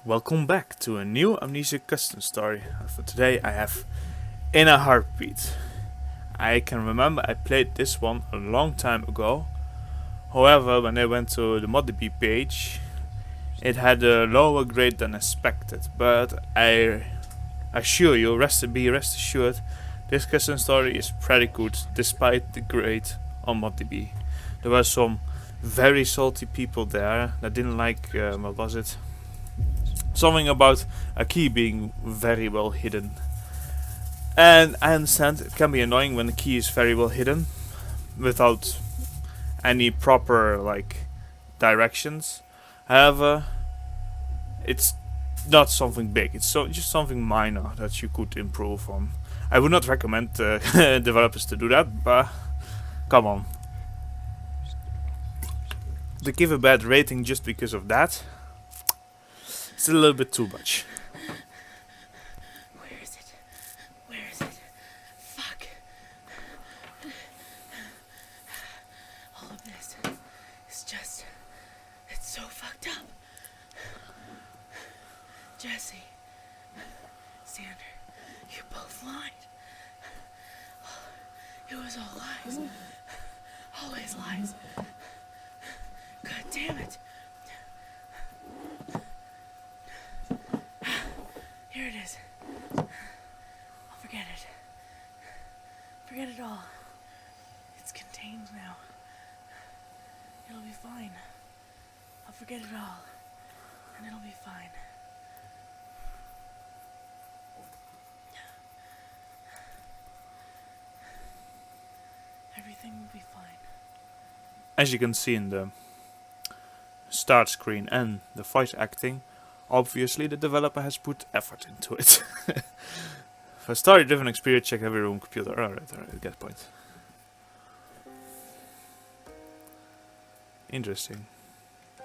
Welcome back to a new Amnesia custom story. For today I have In a Heartbeat. I can remember I played this one a long time ago. However, when I went to the ModDB page, it had a lower grade than expected. But I assure you, rest assured, this custom story is pretty good despite the grade on ModDB. There were some very salty people there that didn't like, what was it? Something about a key being very well hidden. And I understand it can be annoying when the key is very well hidden without any proper directions. However, it's not something big. It's just something minor that you could improve on. I would not recommend developers to do that, but come on. To give a bad rating just because of that, it's a little bit too much. Where is it? Where is it? Fuck. All of this is just... It's so fucked up. Jesse. Sander. You both lied. It was all lies. Always lies. God damn it. Here it is. I'll forget it. Forget it all. It's contained now. It'll be fine. I'll forget it all. And it'll be fine. Everything will be fine. As you can see in the start screen and the voice acting, obviously the developer has put effort into it. For story-driven experience, check every room computer. Alright, I get the point. Interesting.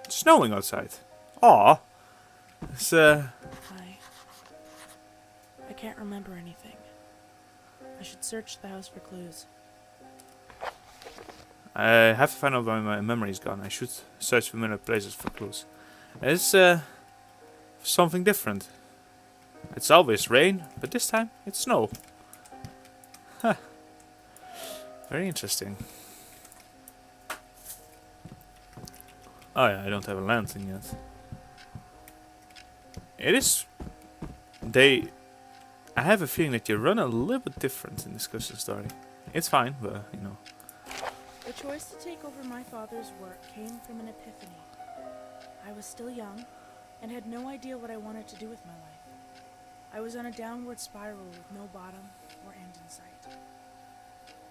It's snowing outside. Aw. It's I can't remember anything. I should search the house for clues. I have to find out why my memory is gone. I should search familiar places for clues. It's something different. It's always rain, but this time it's snow. Huh. Very interesting. Oh yeah, I don't have a lantern yet. It is... I have a feeling that you run a little bit different in this custom story. It's fine, but you know. The choice to take over my father's work came from an epiphany. I was still young and had no idea what I wanted to do with my life. I was on a downward spiral with no bottom or end in sight.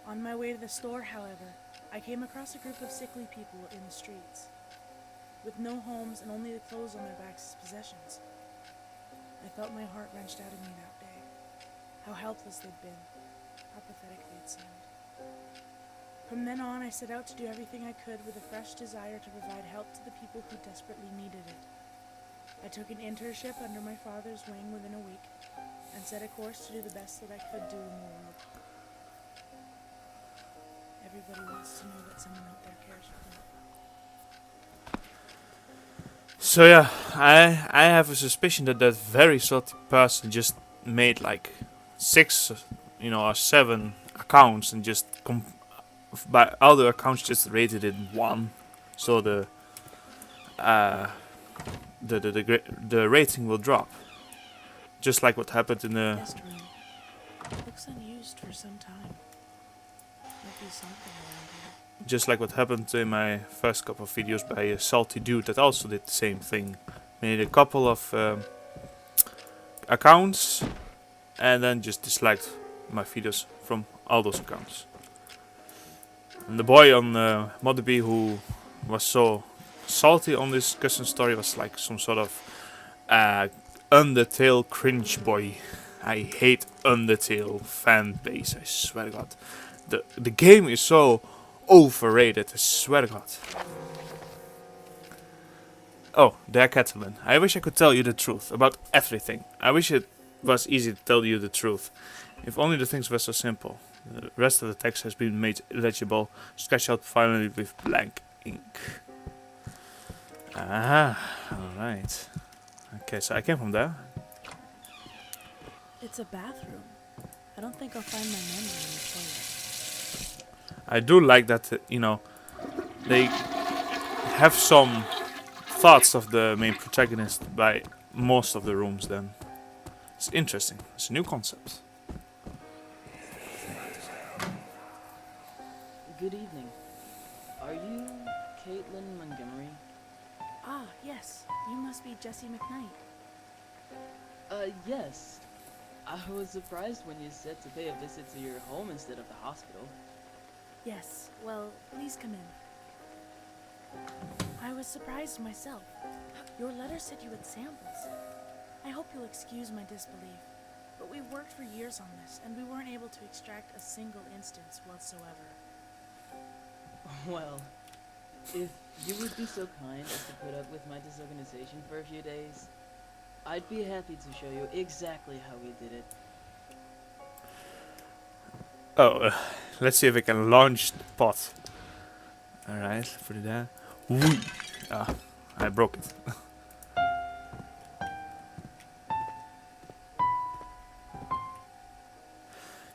On my way to the store, however, I came across a group of sickly people in the streets, with no homes and only the clothes on their backs as possessions. I felt my heart wrenched out of me that day. How helpless they'd been, how pathetic they'd seemed. From then on, I set out to do everything I could with a fresh desire to provide help to the people who desperately needed it. I took an internship under my father's wing within a week, and set a course to do the best that I could do in the world. Everybody wants to know that someone out there cares for them. So yeah, I have a suspicion that that very salty person just made like 6, or 7 accounts and just by other accounts just rated it 1, so the rating will drop, just like what happened in the. Guest room. Looks unused for some time. Might be something around here. Just like what happened in my first couple of videos by a salty dude that also did the same thing. Made a couple of accounts and then just disliked my videos from all those accounts. And the boy on ModDB who was so salty on this custom story was like some sort of Undertale cringe boy. I hate Undertale fan base, I swear to God. The game is so overrated, I swear to God. Oh, there, Catalan. I wish I could tell you the truth about everything. I wish it was easy to tell you the truth. If only the things were so simple. The rest of the text has been made illegible, sketched out finally with blank ink. Ah, alright. Okay, so I came from there. It's a bathroom. I don't think I'll find my memory in the toilet. I do like that, they have some thoughts of the main protagonist by most of the rooms then. It's interesting. It's a new concept. Good evening. Are you Caitlin Montgomery? Ah, yes. You must be Jesse McKnight. Yes. I was surprised when you said to pay a visit to your home instead of the hospital. Yes. Well, please come in. I was surprised myself. Your letter said you had samples. I hope you'll excuse my disbelief, but we worked for years on this, and we weren't able to extract a single instance whatsoever. Well, if you would be so kind as to put up with my disorganization for a few days, I'd be happy to show you exactly how we did it. Oh, let's see if I can launch the pot. Alright, put it there. Woo! Ah, I broke it.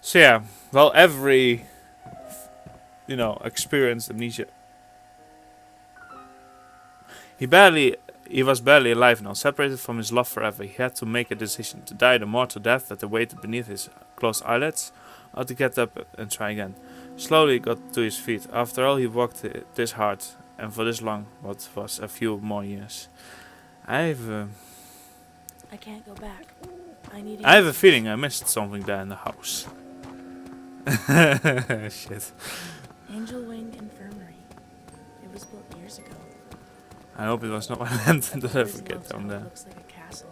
So yeah, well, every, experienced amnesia. He was barely alive now, separated from his love forever. He had to make a decision, to die the mortal death that awaited beneath his closed eyelids, or to get up and try again. Slowly he got to his feet. After all, he walked this hard, and for this long, what was a few more years. I can't go back. I have a feeling I missed something there in the house. Shit. Angel Wing Infirmary. It was built years ago. I hope it was not my land that I forget down there. It looks like a castle.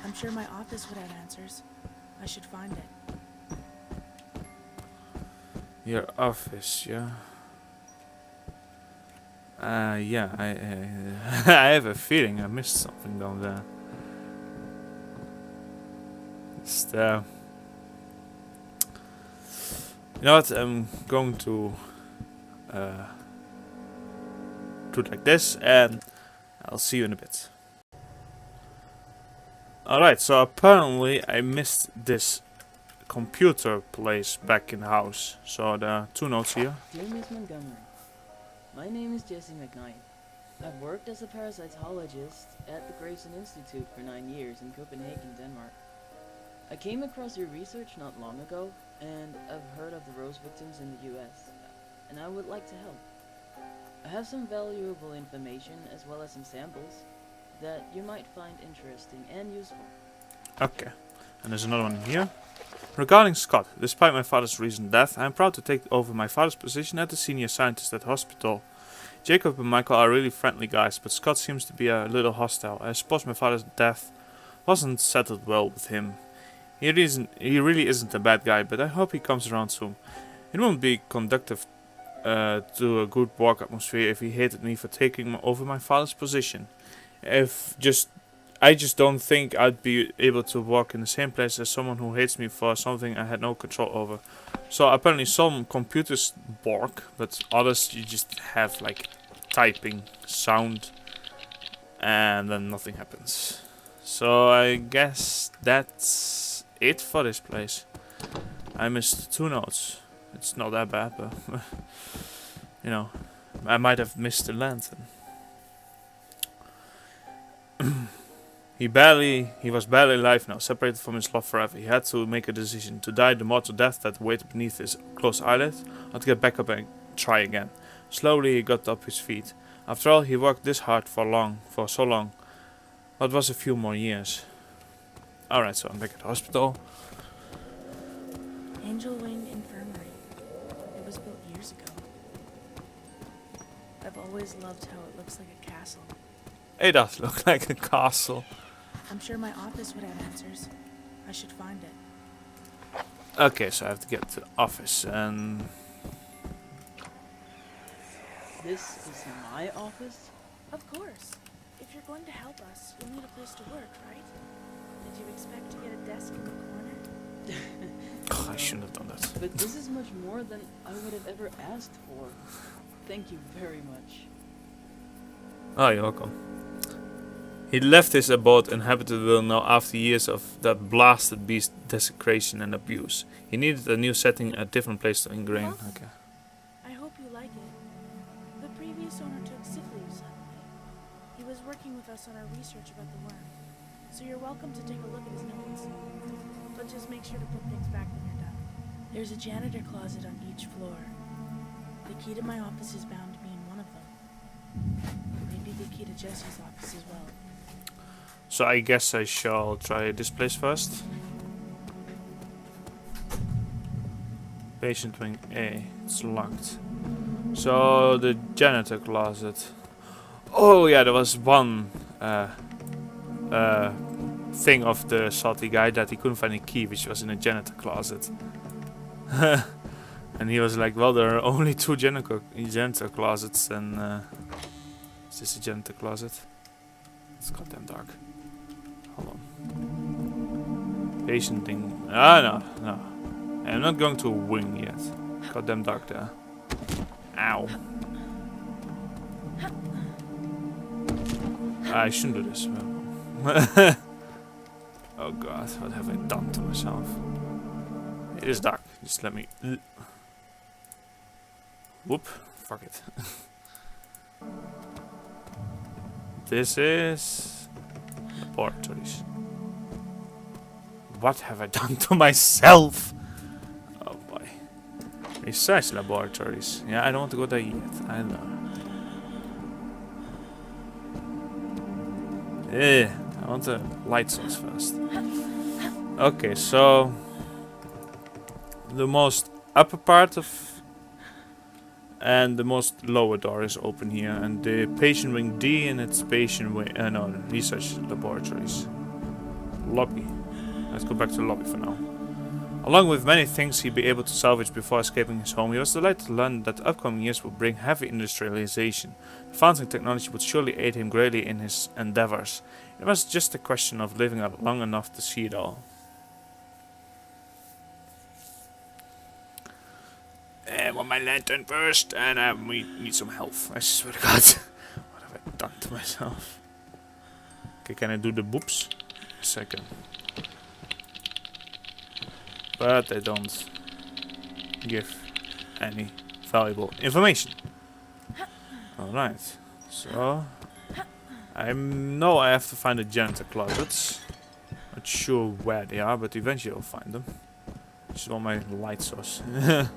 I'm sure my office would have answers. I should find it. Your office, yeah. Yeah, I have a feeling I missed something down there. Just, you know what, I'm going to do it like this, and I'll see you in a bit. Alright, so apparently I missed this computer place back in the house. So there are 2 notes here. Dear Miss Montgomery, my name is Jesse McKnight. I've worked as a parasitologist at the Gravesen Institute for 9 years in Copenhagen, Denmark. I came across your research not long ago, and I've heard of the rose victims in the US, and I would like to help. I have some valuable information as well as some samples that you might find interesting and useful. Okay, and there's another one here. Regarding Scott, despite my father's recent death, I am proud to take over my father's position as the senior scientist at the hospital. Jacob and Michael are really friendly guys, but Scott seems to be a little hostile. I suppose my father's death wasn't settled well with him. He really isn't a bad guy, but I hope he comes around soon. It wouldn't be conducive to a good work atmosphere if he hated me for taking over my father's position. I just don't think I'd be able to work in the same place as someone who hates me for something I had no control over. So apparently some computers work, but others you just have like typing sound and then nothing happens. So I guess that's it for this place. I missed 2 notes. It's not that bad, but I might have missed the lantern. He was barely alive now, separated from his love forever. He had to make a decision, to die the mortal death that waited beneath his closed eyelid, or to get back up and try again. Slowly he got up his feet. After all, he worked this hard for so long. What was a few more years? Alright, so I'm back at the hospital. Angel Wing Infirmary. It was built years ago. I've always loved how it looks like a castle. It does look like a castle. I'm sure my office would have answers. I should find it. Okay, so I have to get to the office and... This is my office? Of course. If you're going to help us, you'll need a place to work, right? Did you expect to get a desk in the corner? I shouldn't have done that. But this is much more than I would have ever asked for. Thank you very much. Oh, you're welcome. He left his abode inhabitable now after years of that blasted beast desecration and abuse. He needed a new setting, a different place to ingrain. Well, Okay. I hope you like it. The previous owner took sick leave suddenly. He was working with us on our research about the worm, so you're welcome to take a look at his notes. But just make sure to put things back when you're done. There's a janitor closet on each floor. The key to my office is bound to be in one of them. Maybe the key to Jesse's office as well. So I guess I shall try this place first. Patient wing A. It's locked. So the janitor closet. Oh yeah, there was one thing of the salty guy that he couldn't find a key, which was in a janitor closet. And he was like, well, there are only 2 janitor closets, and is this a janitor closet? It's goddamn dark. Hold on. Patient thing. Ah, no. I'm not going to a wing yet. Goddamn dark there. Ow. I shouldn't do this. Oh god, what have I done to myself? It is dark. Just let me... Whoop. Fuck it. This is... laboratories. What have I done to myself? Oh boy. Research laboratories. Yeah, I don't want to go there yet. I know. I want the light source first. Okay, so... the most upper part of... and the most lower door is open here. And the patient wing D and its patient wing... no, research laboratories. Lobby. Let's go back to the lobby for now. Along with many things he'd be able to salvage before escaping his home, he was delighted to learn that the upcoming years would bring heavy industrialization. Advancing technology would surely aid him greatly in his endeavors. It was just a question of living out long enough to see it all. I want my lantern first, and we need some health. I swear to God. What have I done to myself? Okay, can I do the boops? Yes, I can. But they don't give any valuable information. Alright, so I know I have to find the janitor closets. Not sure where they are, but eventually I'll find them. Just want my light source. My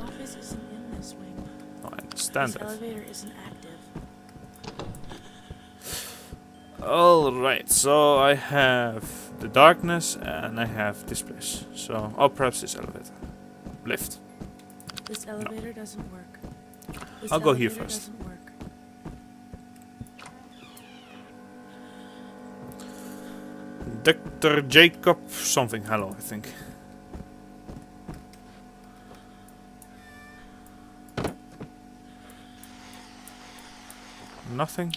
office isn't in this wing. Oh, I understand This that. elevator isn't active. Alright, so I have the darkness and I have this place. So, oh, perhaps this elevator. Lift. This elevator doesn't work. This I'll go here elevator first. doesn't work. Dr. Jacob something, hello, I think. Nothing.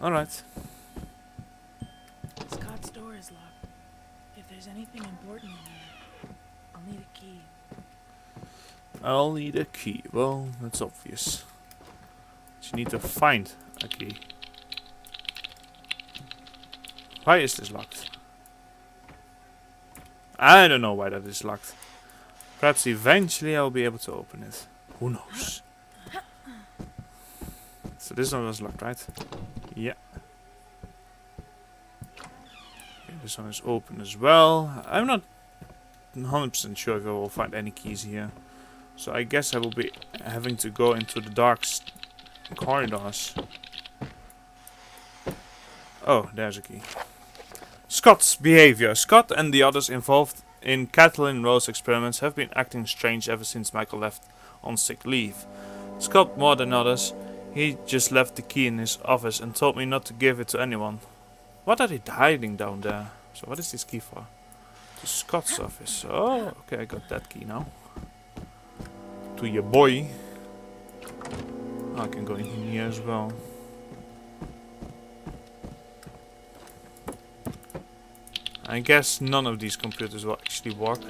Alright. Scott's door is locked. If there's anything important in there, I'll need a key. I'll need a key. Well, that's obvious. But you need to find a key. Why is this locked? I don't know why that is locked. Perhaps eventually I'll be able to open it. Who knows? So this one was locked, right? Yeah. Okay, this one is open as well. I'm not 100% sure if I will find any keys here. So I guess I will be having to go into the dark corridors. Oh, there's a key. Scott's behavior. Scott and the others involved in Kathleen Rose's experiments have been acting strange ever since Michael left on sick leave. Scott more than others. He just left the key in his office and told me not to give it to anyone. What are they hiding down there? So what is this key for? To Scott's office. Oh, okay, I got that key now. To your boy. Oh, I can go in here as well. I guess none of these computers will actually work.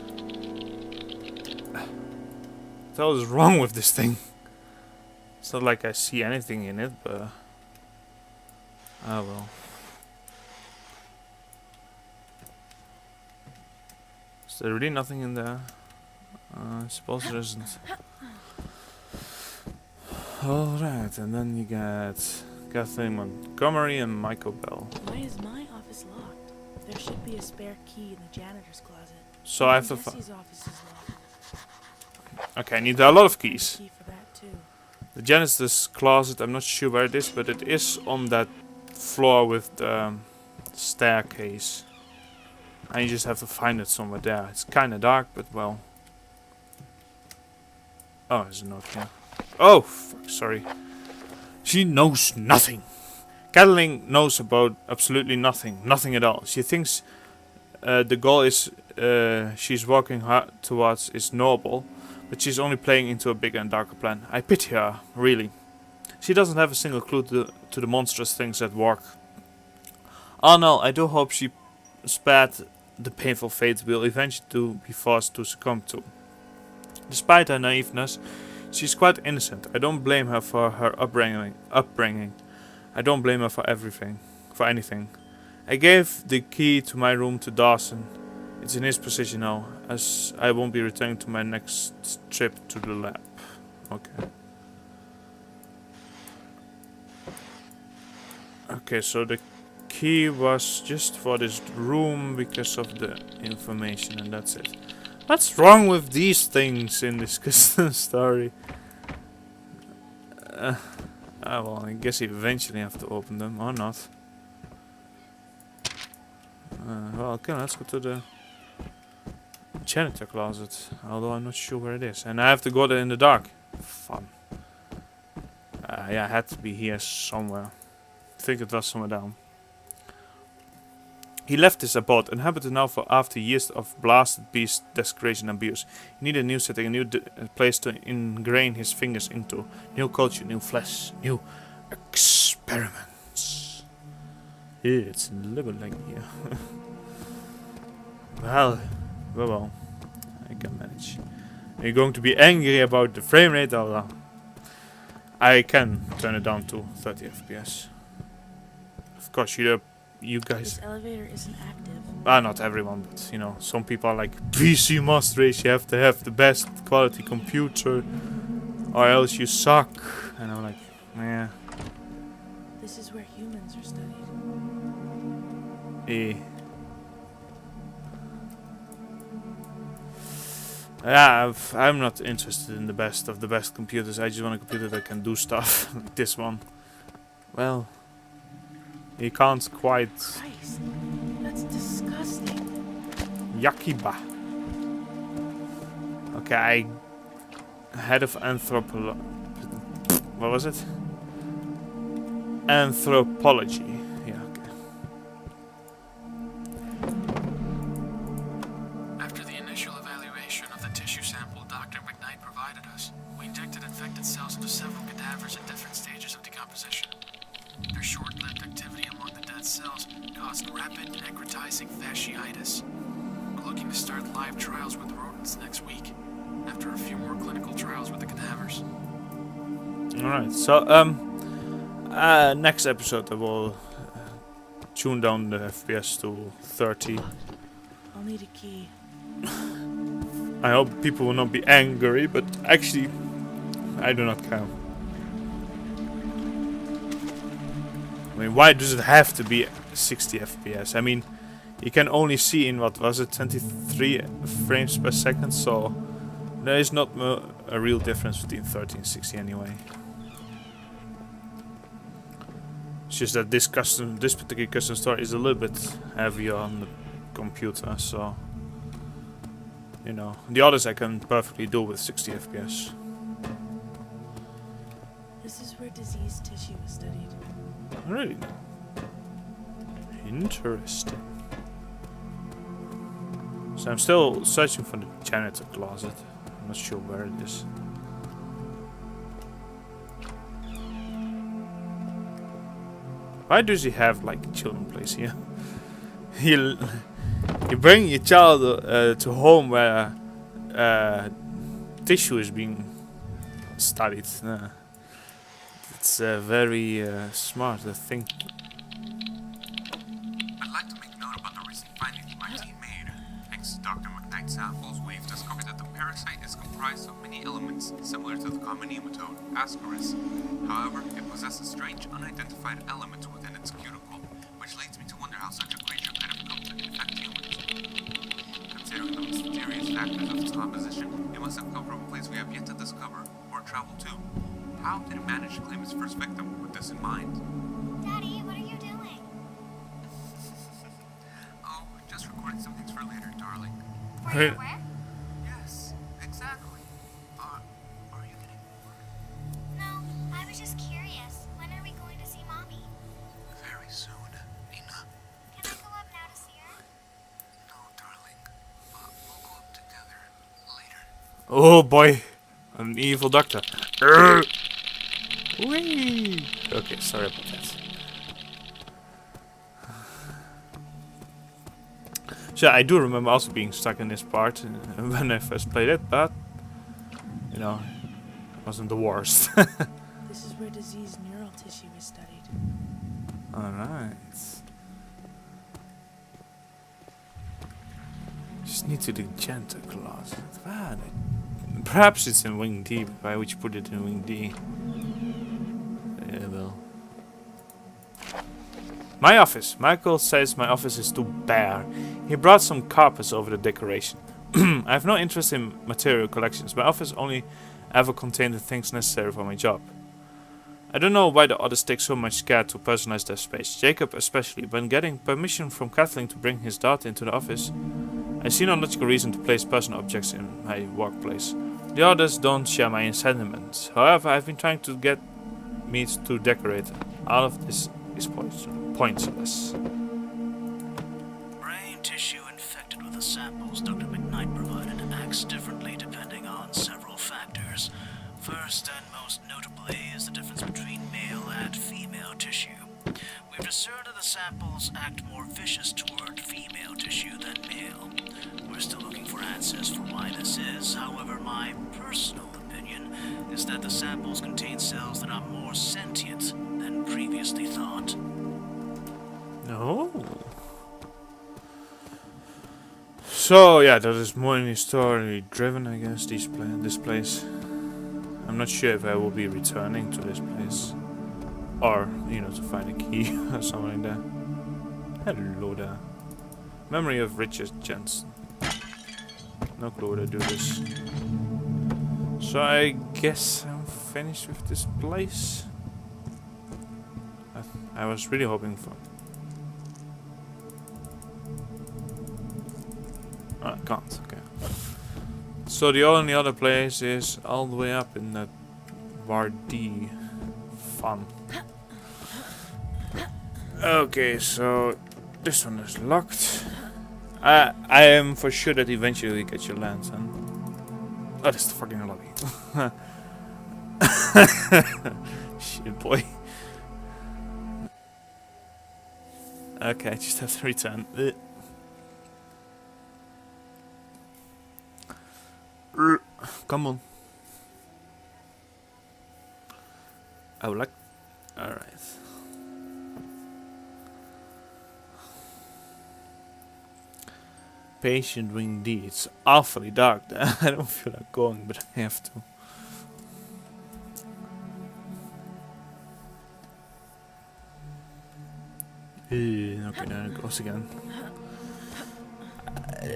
What the hell is wrong with this thing? It's not like I see anything in it, but... oh well. Is there really nothing in there? I suppose there isn't. Alright, and then you get Kathleen Montgomery and Michael Bell. Why is my office locked? There should be a spare key in the janitor's closet. So I have to Jesse's office is locked. okay, I need a lot of keys. Key for that too. The janitor's closet, I'm not sure where it is, but it is on that floor with the staircase. And you just have to find it somewhere there. It's kinda dark, but well. Oh, there's a note here. Oh, fuck, sorry. She knows nothing. Kathleen knows about absolutely nothing. Nothing at all. She thinks the goal is she's walking towards is noble, but she's only playing into a bigger and darker plan. I pity her, really. She doesn't have a single clue to the monstrous things at work. Oh no, I do hope she spared the painful fate we'll eventually be forced to succumb to. Despite her naiveness, she's quite innocent. I don't blame her for her upbringing. I don't blame her for anything. I gave the key to my room to Dawson. It's in his possession now, as I won't be returning to my next trip to the lab. Okay. Okay, so the key was just for this room because of the information, and that's it. What's wrong with these things in this custom story? Well, I guess you eventually have to open them, or not. Well, okay, let's go to the janitor closet, although I'm not sure where it is. And I have to go there in the dark. Fun. Yeah, it had to be here somewhere. I think it was somewhere down. He left his abode, inhabited now for after years of blasted beast desecration and abuse. He needed a new setting, a new place to ingrain his fingers into. New culture, new flesh, new experiments. It's liberating here. well, I can manage. Are you going to be angry about the frame rate? Oh, I can turn it down to 30 FPS. Of course, you guys. This elevator isn't active. Not everyone, but you know, some people are like PC master race. You have to have the best quality computer, or else you suck. And I'm like, yeah. This is where humans are studied. Yeah, I'm not interested in the best of the best computers. I just want a computer that can do stuff like this one. Well, you can't quite. Christ, that's disgusting. Yakiba. Okay, head of anthropology. What was it? Anthropology. Yeah, okay. After the initial evaluation of the tissue sample Dr. McKnight provided us, we injected infected cells into several cadavers at different stages of decomposition. Their short-lived activity among the dead cells caused rapid necrotizing fasciitis. We're looking to start live trials with rodents next week, after a few more clinical trials with the cadavers. Alright, so, next episode I will tune down the FPS to 30. I'll need a key. I hope people will not be angry, but actually, I do not care. I mean, why does it have to be 60 FPS? I mean, you can only see in, what was it, 23 frames per second, so there is not a real difference between 30 and 60 anyway. It's just that this particular custom story is a little bit heavier on the computer, so you know, the others I can perfectly do with 60 FPS. This is where diseased tissue is studied. Really? Interesting. So I'm still searching for the janitor closet. I'm not sure where it is. Why does he have like a children place here? You bring your child to home where tissue is being studied. It's very smart, I think. I'd like to make note about the recent findings my team made. Thanks to Dr. McKnight's samples, we've discovered that the parasite is comprised of many elements similar to the common nematode, Ascaris. However, it possesses strange, unidentified elements within its cuticle, which leads me to wonder how such a creature could have come to infect humans. Considering the mysterious factors of its composition, it must have come from a place we have yet to discover or travel to. How did it manage to claim its first victim with this in mind? Daddy, what are you doing? Oh, just recording some things for later, darling. For your work? Yes, exactly. Are you getting bored? No, I was just curious. When are we going to see Mommy? Very soon, Nina. Can I go up now to see her? No, darling. But we'll go up together later. Oh boy, an evil doctor. Whee! Okay, sorry about that. So I do remember also being stuck in this part when I first played it, but you know, it wasn't the worst. This is where diseased neural tissue is studied. Alright. Just need to do Genta clause. Ah, perhaps it's in Wing D, why would you put it in Wing D? Yeah, well. My office. Michael says my office is too bare. He brought some carpets over the decoration. I have no interest in material collections. My office only ever contained the things necessary for my job. I don't know why the others take so much care to personalize their space. Jacob especially. When getting permission from Kathleen to bring his daughter into the office, I see no logical reason to place personal objects in my workplace. The others don't share my sentiments. However, I've been trying to get meat to decorate. All of this is pointless. Brain tissue infected with the samples Dr. McKnight provided acts differently depending on several factors. First and most notably is the difference between male and female tissue. We've discerned that the samples act more vicious toward female tissue than male. We're still looking for answers for why this is. However, my personal opinion is that the samples contain cells that are more sentient than previously thought. No. So yeah, that is more story driven, I guess. This place. I'm not sure if I will be returning to this place, or you know, to find a key or something like that. Hello there. Memory of Richard Jensen. No clue how to do this. So I guess I'm finished with this place. I was really hoping for. Oh, I can't. Okay. So the only other place is all the way up in that bar D. Fun. Okay, so this one is locked. I am for sure that eventually we get your lantern. Oh, that's the fucking lobby. Shit, boy. Okay, I just have to return. Come on. I would like. Alright. Patient Wing D. It's awfully dark there. I don't feel like going, but I have to. Okay, there it goes again.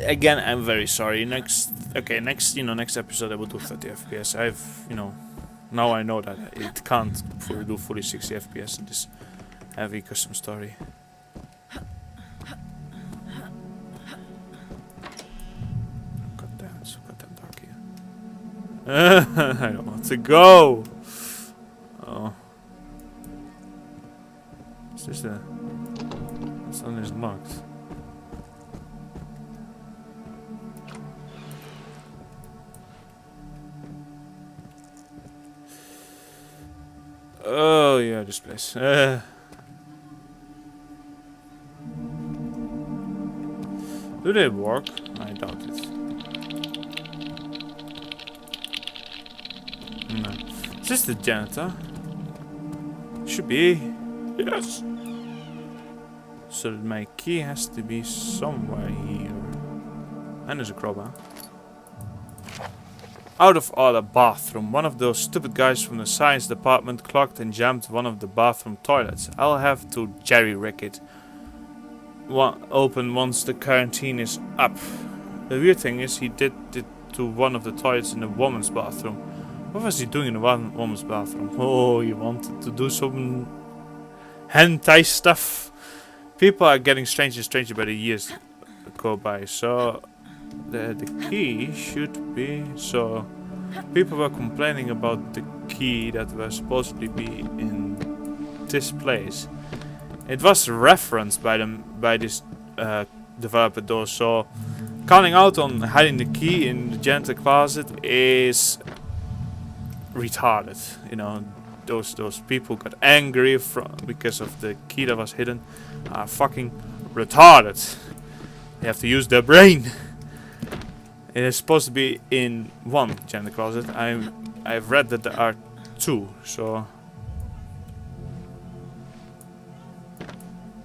Again, I'm very sorry. Next episode I will do 30 FPS. Now I know that it can't do fully 60 FPS in this heavy custom story. God damn, it's so goddamn dark here. I don't want to go. Oh, is this the? This one is locked. Oh yeah, this place. Do they work? I doubt it. No. Is this the janitor? Should be. Yes. So my key has to be somewhere here. And there's a crowbar. Out of order bathroom. One of those stupid guys from the science department clogged and jammed one of the bathroom toilets. I'll have to jerry-rig it. Open once the quarantine is up. The weird thing is he did it to one of the toilets in the woman's bathroom. What was he doing in the woman's bathroom? Oh, he wanted to do some hentai stuff. People are getting stranger and stranger by the years go by. So the key should be. So people were complaining about the key that was supposedly be in this place. It was referenced by them by this developer though. So calling out on hiding the key in the janitor closet is retarded. You know, those people got angry because of the key that was hidden are fucking retarded. They have to use their brain. It is supposed to be in one janitor closet. I've read that there are two, so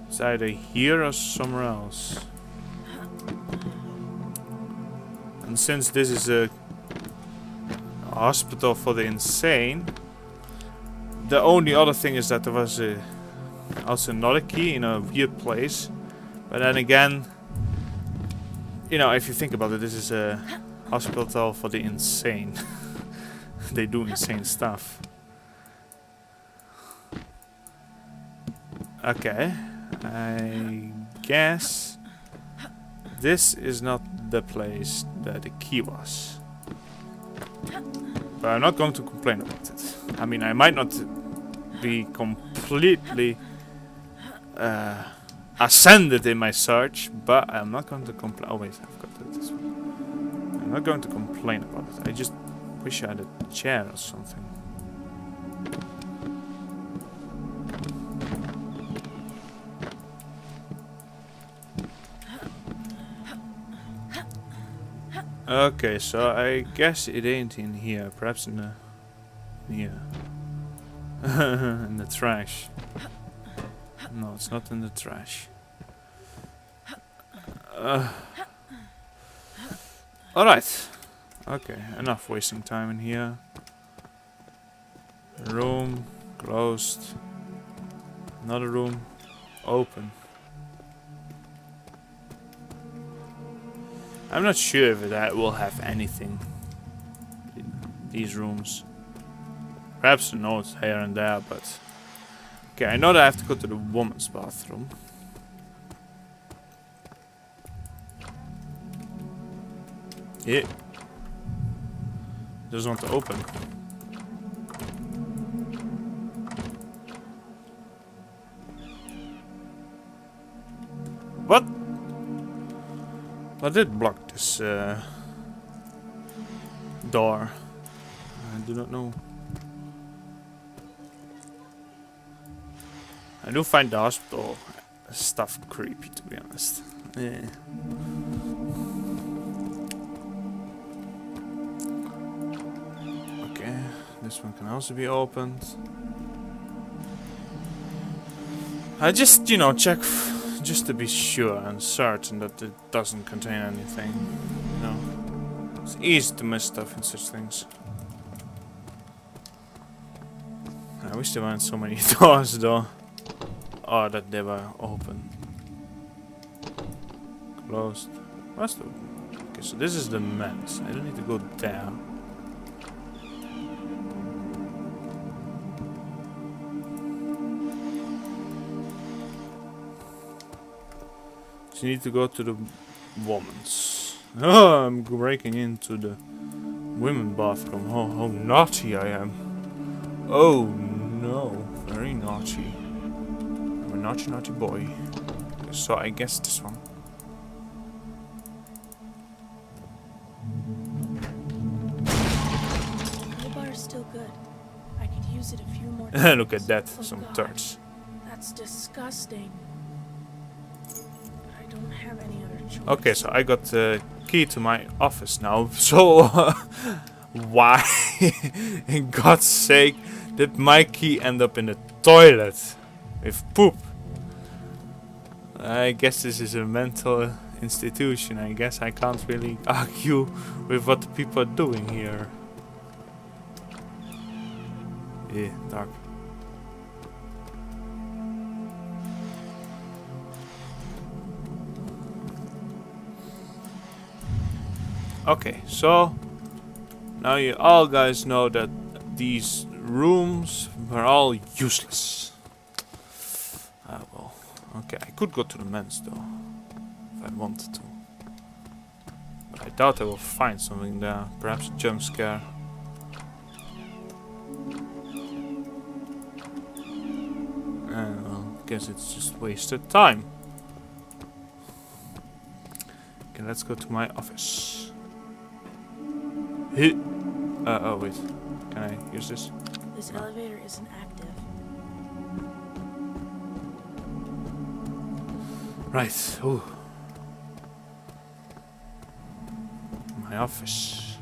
it's either here or somewhere else. And since this is a hospital for the insane, the only other thing is that there was also another key in a weird place. But then again, you know, if you think about it, this is a hospital for the insane. They do insane stuff. Okay, I guess this is not the place that the key was. But I'm not going to complain about it. I mean, I might not be completely ascended in my search, but I'm not going to complain. Oh wait, I've got this one. I'm not going to complain about it. I just wish I had a chair or something. Okay, so I guess it ain't in here. Perhaps in the here. In the trash. No, it's not in the trash. Alright. Okay, enough wasting time in here. Room closed. Another room open. I'm not sure if that will have anything in these rooms. Perhaps a note here and there, but okay, I know that I have to go to the woman's bathroom. Yeah. Doesn't want to open. What? What did block this door? I do not know. I do find the hospital stuff creepy, to be honest. Yeah. Okay, this one can also be opened. I just, you know, check just to be sure and certain that it doesn't contain anything. You know, it's easy to miss stuff in such things. I wish there weren't so many doors, though. Or that they were open. Closed. What's the... Okay, so this is the men's. I don't need to go there. So you need to go to the woman's. Oh, I'm breaking into the women's bathroom. Oh, how naughty I am. Oh no, very naughty. I'm a naughty, naughty boy. So I guess this one. The bar is still good. I could use it a few more times. Look at that, Oh some God, turds. That's disgusting. I don't have any other choice. Okay, so I got the key to my office now. So Why, in God's sake, did my key end up in the toilet with poop? I guess this is a mental institution. I guess I can't really argue with what the people are doing here. Yeah, dark. Okay, so now you all guys know that these rooms were all useless. Ah well, okay, I could go to the men's though, if I wanted to. But I doubt I will find something there, perhaps a jump scare. Well, I guess it's just wasted time. Okay, let's go to my office. Oh wait, can I use this? This elevator isn't active. Right, ooh. My office.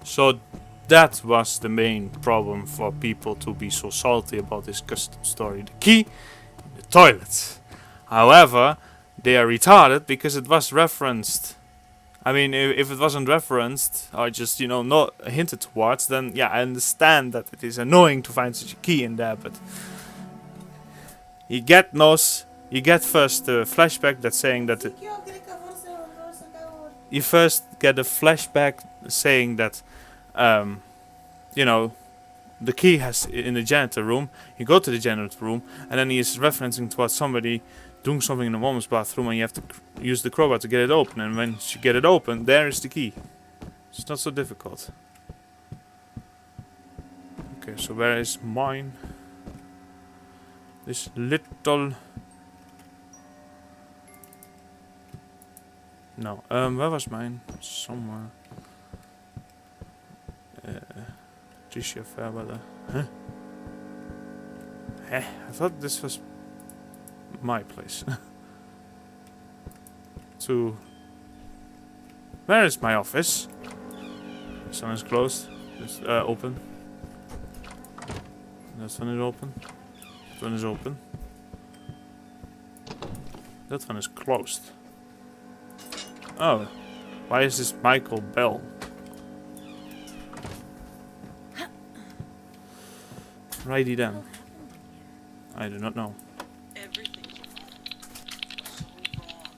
So that was the main problem for people to be so salty about this custom story. The key in the toilet. However, they are retarded because it was referenced. I mean, if it wasn't referenced or just, you know, not hinted towards, then yeah, I understand that it is annoying to find such a key in there, but you get first the flashback that's saying that you first get a flashback saying that you know, the key has in the janitor room. You go to the janitor room and then he is referencing towards somebody doing something in the woman's bathroom, and you have to use the crowbar to get it open, and when you get it open, there is the key. It's not so difficult. Okay, so where is mine? This little... No, where was mine? Somewhere. Tissue affair, but huh? I thought this was my place. Where is my office? This one is closed. This open. This one is open. That one is open. That one is closed. Oh, why is this Michael Bell? Righty then. I do not know. Everything's wrong. So wrong.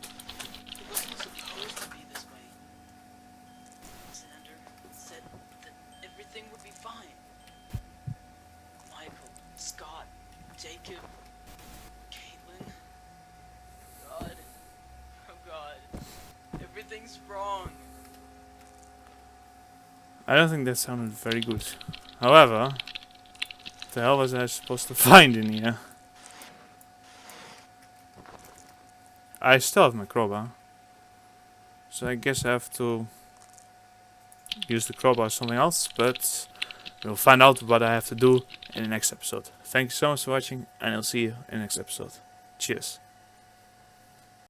It wasn't supposed to be this way. Xander said that everything would be fine. Michael, Scott, Jacob, Caitlin. God. Oh God. Everything's wrong. I don't think that sounded very good. However, what the hell was I supposed to find in here? I still have my crowbar. So I guess I have to use the crowbar or something else, but we'll find out what I have to do in the next episode. Thank you so much for watching, and I'll see you in the next episode. Cheers.